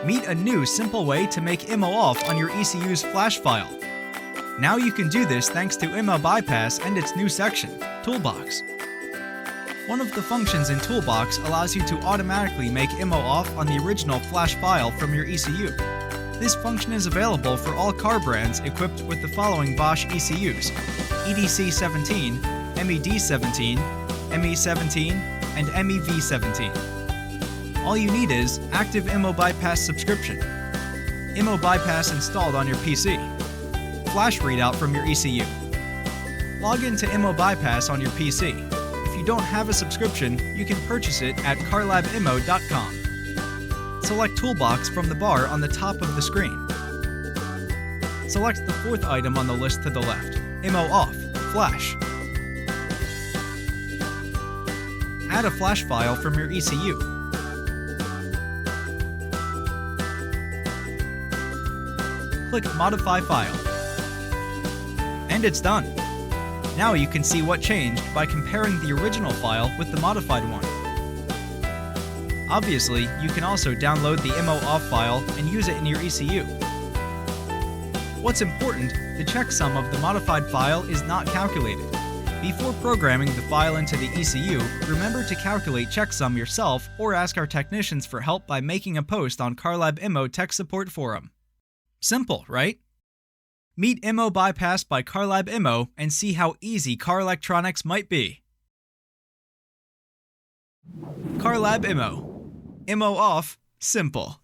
Meet a new simple way to make Immo off on your ECU's flash file. Now you can do this thanks to Immo Bypass and its new section, Toolbox. One of the functions in Toolbox allows you to automatically make Immo off on the original flash file from your ECU. This function is available for all car brands equipped with the following Bosch ECUs: EDC17, MED17, ME17, and MEV17. All you need is active Immo Bypass subscription, Immo Bypass installed on your PC, flash readout from your ECU. Log into Immo Bypass on your PC. If you don't have a subscription, you can purchase it at CarLabImmo.com. Select Toolbox from the bar on the top of the screen. Select the fourth item on the list to the left, Immo Off, Flash. Add a flash file from your ECU. Click Modify File. And it's done. Now you can see what changed by comparing the original file with the modified one. Obviously, you can also download the Immo Off file and use it in your ECU. What's important, the checksum of the modified file is not calculated. Before programming the file into the ECU, remember to calculate checksum yourself or ask our technicians for help by making a post on CarLabImmo Tech Support Forum. Simple, right? Meet Immo Bypass by CarLabImmo and see how easy car electronics might be. CarLabImmo. Immo Off, simple.